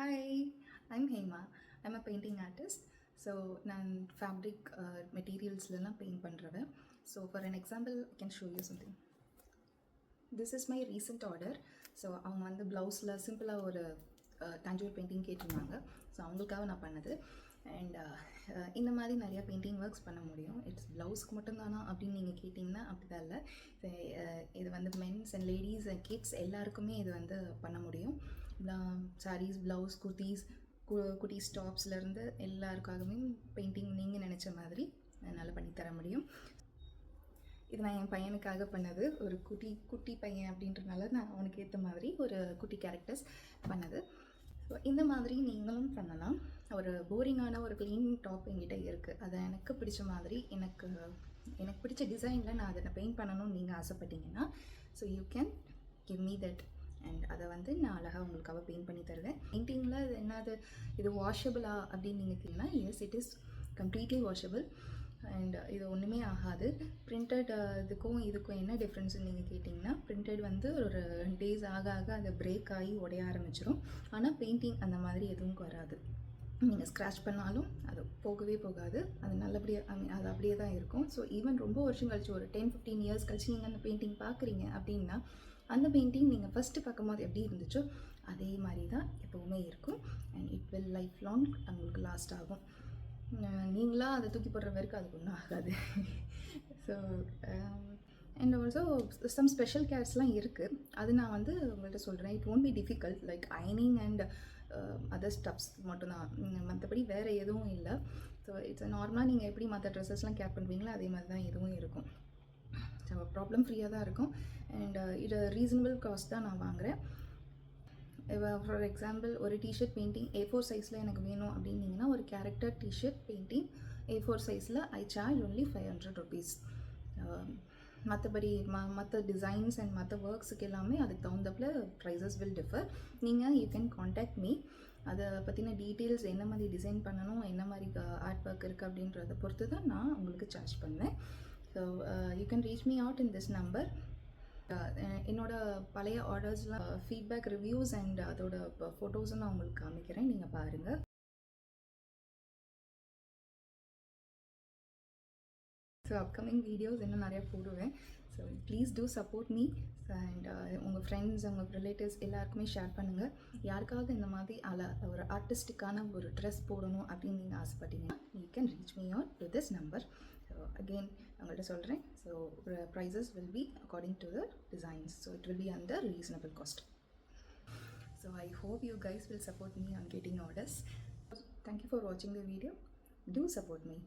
Hi, I'm Hema. I'm a painting artist. So, நான் fabric materialsலாம் paint பண்ணுறவன். So, for an example, I can show you something. This is my recent order. So அவங்க வந்து ப்ளவுஸில் சிம்பிளாக ஒரு Thanjur painting கேட்டிருந்தாங்க. So அவங்களுக்காக நான் பண்ணது. அண்ட் இந்த மாதிரி நிறையா பெயிண்டிங் ஒர்க்ஸ் பண்ண முடியும். இட்ஸ் ப்ளவுஸ்க்கு மட்டும்தானா அப்படின்னு நீங்கள் கேட்டிங்கன்னா அப்படி தான் இல்லை. இது வந்து men's and ladies and kids எல்லாருக்குமே இது வந்து பண்ண முடியும். சாரீஸ், ப்ளவுஸ், குர்த்தீஸ், குட்டீஸ் டாப்ஸ்லேருந்து எல்லாருக்காகவே பெயிண்டிங் நீங்கள் நினச்ச மாதிரி என்னால் பண்ணித்தர முடியும். இது நான் என் பையனுக்காக பண்ணது. ஒரு குட்டி பையன் அப்படின்றனால நான் அவனுக்கு ஏற்ற மாதிரி ஒரு குட்டி கேரக்டர்ஸ் பண்ணது. ஸோ இந்த மாதிரி நீங்களும் பண்ணலாம். ஒரு போரிங்கான ஒரு க்ளீன் டாப் என்கிட்ட இருக்குது. அதை எனக்கு பிடிச்ச மாதிரி எனக்கு பிடிச்ச டிசைனில் நான் அதை பெயிண்ட் பண்ணணும்னு நீங்கள் ஆசைப்பட்டீங்கன்னா so you can give me that and அதை வந்து நான் அழகாக உங்களுக்காக பெயிண்ட் பண்ணி தருவேன். பெயிண்டிங்கில் இது என்னது, இது வாஷபிளா அப்படின்னு நீங்கள் கேட்டிங்கன்னா yes, it is completely washable. And இது ஒன்றுமே ஆகாது. பிரிண்டட் இதுக்கும் என்ன டிஃப்ரென்ஸ்னு நீங்கள் கேட்டிங்கன்னா, பிரிண்டட் வந்து ஒரு 2 days ஆக அதை பிரேக் ஆகி உடைய ஆரம்பிச்சிடும். ஆனால் பெயிண்டிங் அந்த மாதிரி எதுவும் வராது. நீங்கள் ஸ்க்ராட்ச் பண்ணாலும் அது போகவே போகாது. அது நல்லபடியாக அது அப்படியே தான் இருக்கும். ஸோ ஈவன் ரொம்ப வருஷம் கழிச்சு ஒரு 10-15 years கழிச்சு நீங்கள் அந்த பெயிண்டிங் பார்க்குறீங்க அப்படின்னா அந்த பெயிண்டிங் நீங்கள் ஃபஸ்ட்டு பார்க்கும்போது எப்படி இருந்துச்சோ அதே மாதிரி தான் எப்போவுமே இருக்கும். And it will life long உங்களுக்கு லாஸ்ட் ஆகும். நீங்களாக அதை தூக்கி போடுற வரைக்கும் அதுக்கு ஒன்றும் ஆகாது. So and also some special கேர்ஸ்லாம் இருக்குது. அது நான் வந்து உங்கள்கிட்ட சொல்கிறேன். It won't be difficult like அயனிங் அண்ட் அதர் ஸ்டப்ஸ் மட்டும்தான். மற்றபடி வேறு எதுவும் இல்லை. ஸோ இட்ஸ் நார்மலாக நீங்கள் எப்படி மற்ற ட்ரெஸ்ஸஸ்லாம் கேர் பண்ணுவீங்களோ அதே மாதிரி தான் எதுவும் இருக்கும். ஸோ ப்ராப்ளம் ஃப்ரீயாக தான் இருக்கும். அண்ட் இது ரீசனபிள் காஸ்ட் தான் நான் வாங்குகிறேன். ஃபார் எக்ஸாம்பிள் ஒரு டிஷர்ட் பெயிண்டிங் A4 சைஸில் எனக்கு வேணும் அப்படின்னீங்கன்னா ஒரு கேரக்டர் டிஷர்ட் பெயிண்டிங் A4 சைஸில் ஐ சார்ஜ் ஒன்லி 500 rupees. மற்றபடி மற்ற டிசைன்ஸ் அண்ட் மற்ற ஒர்க்ஸுக்கு எல்லாமே அதுக்கு தகுந்தப்பில் ப்ரைஸஸ் வில் டிஃபர். நீங்கள் யூ கேன் காண்டாக்ட் மீ. அதை பற்றின டீட்டெயில்ஸ், என்ன மாதிரி டிசைன் பண்ணணும், என்ன மாதிரி ஆர்ட் ஒர்க் இருக்குது அப்படின்றத பொறுத்து தான் நான் உங்களுக்கு சார்ஜ் பண்ணுவேன். So you can reach me out in this number. என்னோட பழைய ஆர்டர்ஸ்லாம் ஃபீட்பேக், ரிவ்யூஸ் அண்ட் அதோட ஃபோட்டோஸும் நான் உங்களுக்கு காமிக்கிறேன், நீங்கள் பாருங்கள். ஸோ அப்கமிங் வீடியோஸ் இன்னும் நிறையா போடுவேன். So please do support me. And உங்கள் ஃப்ரெண்ட்ஸ், உங்கள் ரிலேட்டிவ்ஸ் எல்லாருக்குமே ஷேர் பண்ணுங்கள். யாருக்காவது இந்த மாதிரி ஒரு ஆர்டிஸ்டிக்கான ஒரு ட்ரெஸ் போடணும் அப்படின்னு நீங்கள் ஆசைப்பட்டீங்கன்னா you can reach me out to this number. So again உங்கள்கிட்ட சொல்கிறேன். So prices will be according to the designs. So it will be under reasonable cost. So I hope you guys will support me on getting orders. Thank you for watching the video. Do support me.